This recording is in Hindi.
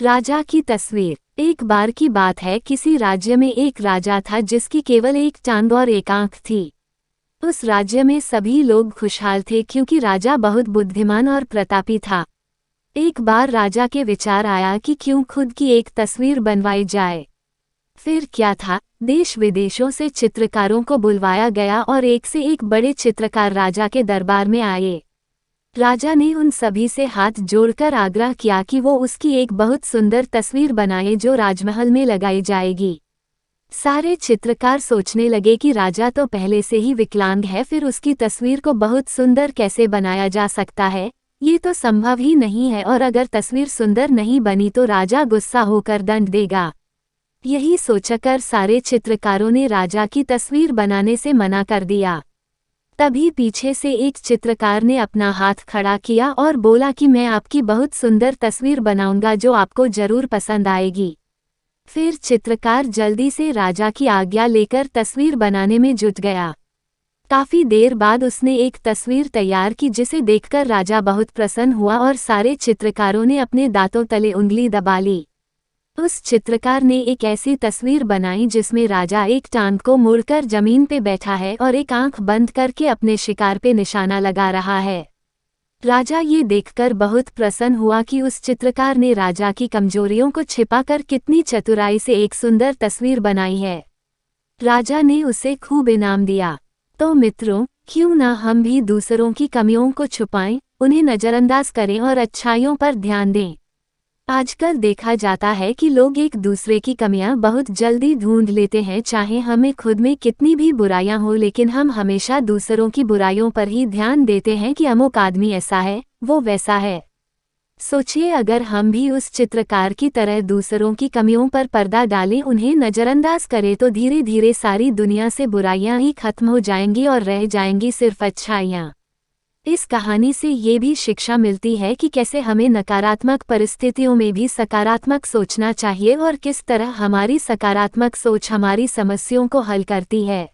राजा की तस्वीर। एक बार की बात है, किसी राज्य में एक राजा था जिसकी केवल एक टांग और एक आंख थी। उस राज्य में सभी लोग खुशहाल थे क्योंकि राजा बहुत बुद्धिमान और प्रतापी था। एक बार राजा के विचार आया कि क्यों खुद की एक तस्वीर बनवाई जाए। फिर क्या था, देश विदेशों से चित्रकारों को बुलवाया गया और एक से एक बड़े चित्रकार राजा के दरबार में आए। राजा ने उन सभी से हाथ जोड़कर आग्रह किया कि वो उसकी एक बहुत सुंदर तस्वीर बनाए जो राजमहल में लगाई जाएगी। सारे चित्रकार सोचने लगे कि राजा तो पहले से ही विकलांग है, फिर उसकी तस्वीर को बहुत सुंदर कैसे बनाया जा सकता है, ये तो संभव ही नहीं है, और अगर तस्वीर सुंदर नहीं बनी तो राजा गुस्सा होकर दंड देगा। यही सोचकर सारे चित्रकारों ने राजा की तस्वीर बनाने से मना कर दिया। तभी पीछे से एक चित्रकार ने अपना हाथ खड़ा किया और बोला कि मैं आपकी बहुत सुंदर तस्वीर बनाऊंगा जो आपको जरूर पसंद आएगी। फिर चित्रकार जल्दी से राजा की आज्ञा लेकर तस्वीर बनाने में जुट गया। काफी देर बाद उसने एक तस्वीर तैयार की जिसे देखकर राजा बहुत प्रसन्न हुआ और सारे चित्रकारों ने अपने दांतों तले उंगली दबा ली। उस चित्रकार ने एक ऐसी तस्वीर बनाई जिसमें राजा एक टांग को मोड़कर जमीन पे बैठा है और एक आंख बंद करके अपने शिकार पे निशाना लगा रहा है। राजा ये देखकर बहुत प्रसन्न हुआ कि उस चित्रकार ने राजा की कमजोरियों को छिपाकर कितनी चतुराई से एक सुंदर तस्वीर बनाई है। राजा ने उसे खूब इनाम दिया। तो मित्रों, क्यों ना हम भी दूसरों की कमियों को छुपाएं, उन्हें नजरअंदाज करें और अच्छाइयों पर ध्यान दें। आजकल देखा जाता है कि लोग एक दूसरे की कमियां बहुत जल्दी ढूंढ लेते हैं, चाहे हमें खुद में कितनी भी बुराइयां हो, लेकिन हम हमेशा दूसरों की बुराइयों पर ही ध्यान देते हैं कि अमुक आदमी ऐसा है, वो वैसा है। सोचिए, अगर हम भी उस चित्रकार की तरह दूसरों की कमियों पर पर्दा डालें, उन्हें नजरअंदाज करें, तो धीरे धीरे सारी दुनिया से बुराइयां ही खत्म हो जाएंगी और रह जाएंगी सिर्फ अच्छाइयां। इस कहानी से ये भी शिक्षा मिलती है कि कैसे हमें नकारात्मक परिस्थितियों में भी सकारात्मक सोचना चाहिए और किस तरह हमारी सकारात्मक सोच हमारी समस्याओं को हल करती है।